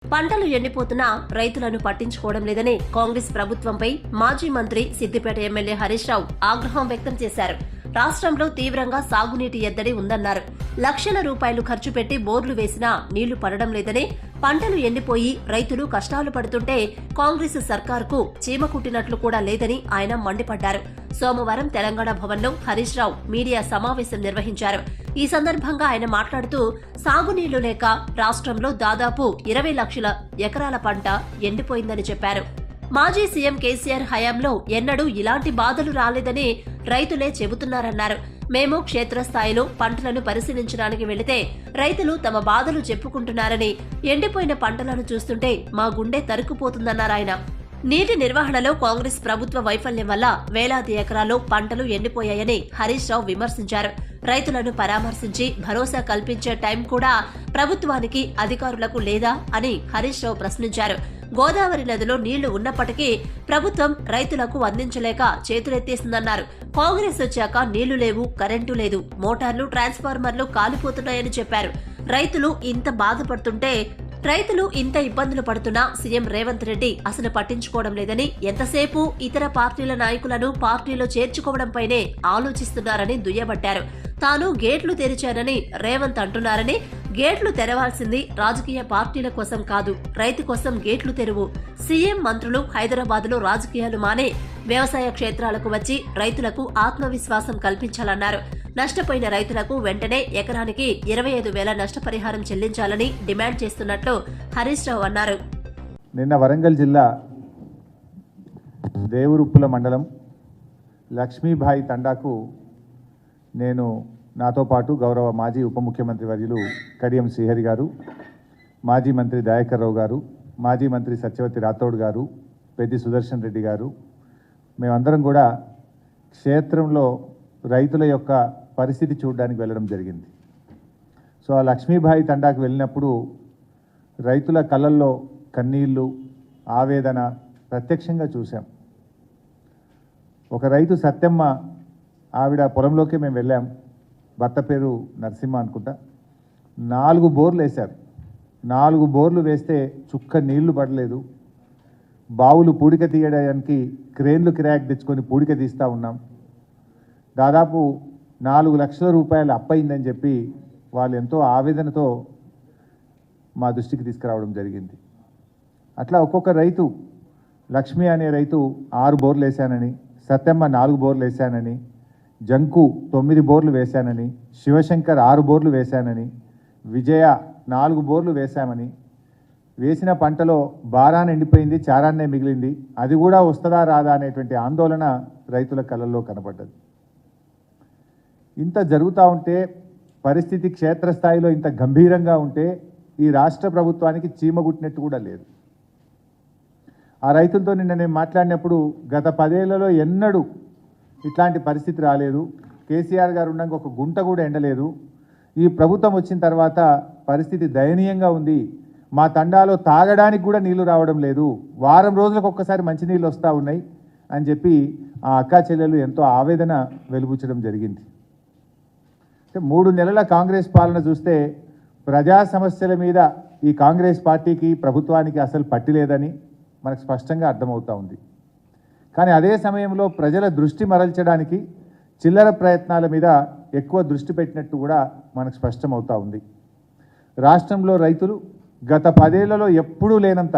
పంటలు ఎండిపోతున్నా రైతులను పట్టించుకోవడం లేదని కాంగ్రెస్ ప్రభుత్వంపై మాజీ మంత్రి సిద్దిపేట ఎమ్మెల్యే హరీష్ రావు ఆగ్రహం వ్యక్తం చేశారు. రాష్ట్రంలో తీవ్రంగా సాగునీటి ఎద్దడి ఉందన్నారు. లక్షల రూపాయలు ఖర్చు పెట్టి బోర్లు వేసినా నీళ్లు పడడం లేదని, పంటలు ఎండిపోయి రైతులు కష్టాలు పడుతుంటే కాంగ్రెస్ సర్కారుకు చీమ కుట్టినట్లు కూడా లేదని ఆయన మండిపడ్డారు. సోమవారం తెలంగాణ భవన్లో హరీష్ రావు మీడియా సమావేశం నిర్వహించారు. ఈ సందర్భంగా ఆయన మాట్లాడుతూ సాగునీళ్లు లేక రాష్ట్రంలో దాదాపు 20 లక్షల ఎకరాల పంట ఎండిపోయిందని చెప్పారు. మాజీ సీఎం కేసీఆర్ హయాంలో ఎన్నడూ ఇలాంటి బాధలు రాలేదని రైతులే చెబుతున్నారన్నారు. మేము క్షేత్రస్థాయిలో పంటలను పరిశీలించడానికి వెళితే రైతులు తమ బాధలు చెప్పుకుంటున్నారని, ఎండిపోయిన పంటలను చూస్తుంటే మా గుండె తరుక్కుపోతుందన్నారాయన. నీటి నిర్వహణలో కాంగ్రెస్ ప్రభుత్వ వైఫల్యం వల్ల వేలాది ఎకరాల్లో పంటలు ఎండిపోయాయని హరీష్ రావు విమర్శించారు. రైతులను పరామర్శించి భరోసా కల్పించే టైం కూడా ప్రభుత్వానికి, అధికారులకు లేదా అని హరీష్ రావు ప్రశ్నించారు. గోదావరి నదిలో నీళ్లు ఉన్నప్పటికీ ప్రభుత్వం రైతులకు అందించలేక చేతులెత్తేసిందన్నారు. కాంగ్రెస్ వచ్చాక నీళ్లు లేవు, కరెంటు లేదు, మోటార్లు, ట్రాన్స్ఫార్మర్లు కాలిపోతున్నాయని చెప్పారు. రైతులు ఇంత ఇబ్బందులు పడుతున్నా సీఎం రేవంత్ రెడ్డి అసలు పట్టించుకోవడం లేదని, ఎంతసేపు ఇతర పార్టీల నాయకులను పార్టీలో చేర్చుకోవడంపైనే ఆలోచిస్తున్నారని దుయ్యబట్టారు. తాను గేట్లు తెరిచానని రేవంత్ అంటున్నారని, గేట్లు తెరవాల్సింది రాజకీయ పార్టీల కోసం కాదు, రైతు కోసం గేట్లు తెరువు. సీఎం, మంత్రులు హైదరాబాద్లో రాజకీయాలు మానే వ్యవసాయ క్షేత్రాలకు వచ్చి రైతులకు ఆత్మవిశ్వాసం కల్పించాలన్నారు. నష్టపోయిన రైతులకు వెంటనే ఎకరానికి 25,000 నష్టపరిహారం చెల్లించాలని డిమాండ్ చేస్తున్నట్లు హరీష్ రావు అన్నారు. నిన్న వరంగల్ జిల్లా దేవరుప్పుల మండలం లక్ష్మీబాయి తండాకు నేను, నాతో పాటు గౌరవ మాజీ ఉప ముఖ్యమంత్రి వర్యులు కడియం శ్రీహరి గారు, మాజీ మంత్రి దయాకర్ రావు గారు, మాజీ మంత్రి సత్యవతి రాథోడ్ గారు, పెద్ది సుదర్శన్ రెడ్డి గారు, మేమందరం కూడా క్షేత్రంలో రైతుల యొక్క పరిస్థితి చూడడానికి వెళ్ళడం జరిగింది. సో ఆ లక్ష్మీబాయి తండాకు వెళ్ళినప్పుడు రైతుల కళ్ళల్లో కన్నీళ్ళు, ఆవేదన ప్రత్యక్షంగా చూసాం. ఒక రైతు సత్యమ్మ, ఆవిడ పొలంలోకి మేము వెళ్ళాం. భర్త పేరు నరసింహ అనుకుంటా. 4 బోర్లు వేశారు. 4 బోర్లు వేస్తే చుక్క నీళ్లు పడలేదు. బావులు పూడిక తీయడానికి క్రేన్లు కిరాయికి తెచ్చుకొని పూడిక తీస్తూ ఉన్నాం. దాదాపు 4 లక్షల రూపాయలు అప్పయిందని చెప్పి వాళ్ళు ఎంతో ఆవేదనతో మా దృష్టికి తీసుకురావడం జరిగింది. అట్లా ఒక్కొక్క రైతు, లక్ష్మి అనే రైతు 6 బోర్లు వేశానని, సత్యమ్మ 4 బోర్లు వేశానని, జంకు 9 బోర్లు వేశానని, శివశంకర్ 6 బోర్లు వేశానని, విజయ 4 బోర్లు వేశామని, వేసిన పంటలో బారాన ఎండిపోయింది, చారాన్నే మిగిలింది, అది కూడా వస్తుందా రాదా అనేటువంటి ఆందోళన రైతుల కళ్ళల్లో కనపడ్డది. ఇంత జరుగుతూ ఉంటే, పరిస్థితి క్షేత్రస్థాయిలో ఇంత గంభీరంగా ఉంటే ఈ రాష్ట్ర ప్రభుత్వానికి చీమగుట్టినట్టు కూడా లేదు. ఆ రైతులతో నిన్న నేను మాట్లాడినప్పుడు గత 10 ఏళ్లలో ఎన్నడూ ఇట్లాంటి పరిస్థితి రాలేదు. కేసీఆర్ గారు ఉండగా ఒక గుంట కూడా ఎండలేదు. ఈ ప్రభుత్వం వచ్చిన తర్వాత పరిస్థితి దయనీయంగా ఉంది. మా తండాలో తాగడానికి కూడా నీళ్లు రావడం లేదు, వారం రోజులకు ఒక్కసారి మంచినీళ్ళు వస్తూ ఉన్నాయి అని చెప్పి ఆ అక్కా చెల్లెలు ఎంతో ఆవేదన వెలుబుచ్చడం జరిగింది. 3 నెలల కాంగ్రెస్ పాలన చూస్తే ప్రజా సమస్యల మీద ఈ కాంగ్రెస్ పార్టీకి, ప్రభుత్వానికి అసలు పట్టి లేదని మనకు స్పష్టంగా అర్థమవుతూ ఉంది. కానీ అదే సమయంలో ప్రజల దృష్టి మరల్చడానికి చిల్లర ప్రయత్నాల మీద ఎక్కువ దృష్టి పెట్టినట్టు కూడా మనకు స్పష్టమవుతూ ఉంది. రాష్ట్రంలో రైతులు గత 10 ఏళ్లలో ఎప్పుడూ లేనంత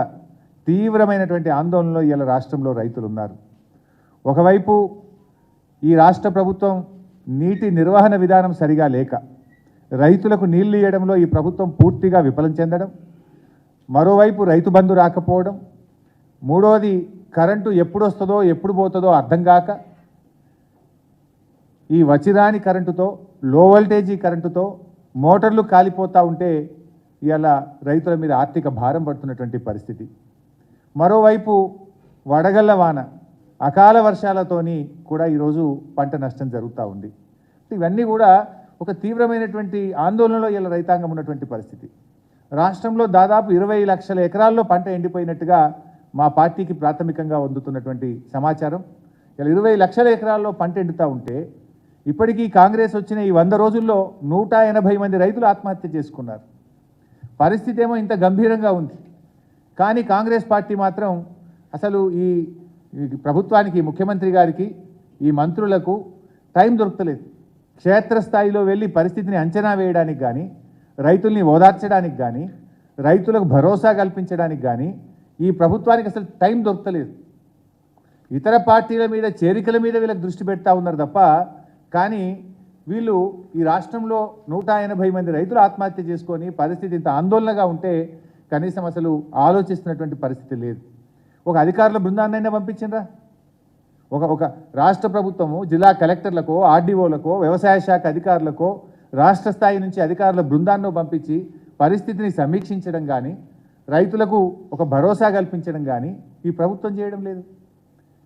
తీవ్రమైనటువంటి ఆందోళనలో ఇలా రాష్ట్రంలో రైతులు ఉన్నారు. ఒకవైపు ఈ రాష్ట్ర ప్రభుత్వం నీటి నిర్వహణ విధానం సరిగా లేక రైతులకు నీళ్లు ఇవ్వడంలో ఈ ప్రభుత్వం పూర్తిగా విఫలం చెందడం, మరోవైపు రైతు బంధు రాకపోవడం, మూడోది కరెంటు ఎప్పుడు వస్తుందో ఎప్పుడు పోతుందో అర్థం కాక ఈ వచ్చిరాని కరెంటుతో, లో వోల్టేజీ కరెంటుతో మోటార్లు కాలిపోతూ ఉంటే ఇలా రైతుల మీద ఆర్థిక భారం పడుతున్నటువంటి పరిస్థితి. మరోవైపు వడగళ్ల వాన, అకాల వర్షాలతోని కూడా ఈరోజు పంట నష్టం జరుగుతూ ఉంది. ఇవన్నీ కూడా ఒక తీవ్రమైనటువంటి ఆందోళనలో ఇలా రైతాంగం ఉన్నటువంటి పరిస్థితి. రాష్ట్రంలో దాదాపు 20 లక్షల ఎకరాల్లో పంట ఎండిపోయినట్టుగా మా పార్టీకి ప్రాథమికంగా అందుతున్నటువంటి సమాచారం. ఇలా 20 లక్షల ఎకరాల్లో పంట ఎండుతూ ఉంటే ఇప్పటికీ కాంగ్రెస్ వచ్చిన ఈ 100 రోజుల్లో 180 మంది రైతులు ఆత్మహత్య చేసుకున్నారు. పరిస్థితి ఏమో ఇంత గంభీరంగా ఉంది. కానీ కాంగ్రెస్ పార్టీ మాత్రం అసలు ఈ ప్రభుత్వానికి, ముఖ్యమంత్రి గారికి, ఈ మంత్రులకు టైం దొరకలేదు. క్షేత్రస్థాయిలో వెళ్ళి పరిస్థితిని అంచనా వేయడానికి కానీ, రైతుల్ని ఓదార్చడానికి కానీ, రైతులకు భరోసా కల్పించడానికి కానీ ఈ ప్రభుత్వానికి అసలు టైం దొరకలేదు. ఇతర పార్టీల మీద, చేరికల మీద వీళ్ళకి దృష్టి పెడతా ఉన్నారు తప్ప, కానీ వీళ్ళు ఈ రాష్ట్రంలో 180 మంది రైతులు ఆత్మహత్య చేసుకొని పరిస్థితి ఇంత ఆందోళనగా ఉంటే కనీసం అసలు ఆలోచిస్తున్నటువంటి పరిస్థితి లేదు. ఒక అధికారుల బృందాన్నైనా పంపించిండ్రా? ఒక రాష్ట్ర ప్రభుత్వము జిల్లా కలెక్టర్లకో, ఆర్డీఓలకో, వ్యవసాయ శాఖ అధికారులకో, రాష్ట్ర స్థాయి నుంచి అధికారుల బృందాన్ని పంపించి పరిస్థితిని సమీక్షించడం కానీ, రైతులకు ఒక భరోసా కల్పించడం కానీ ఈ ప్రభుత్వం చేయడం లేదు.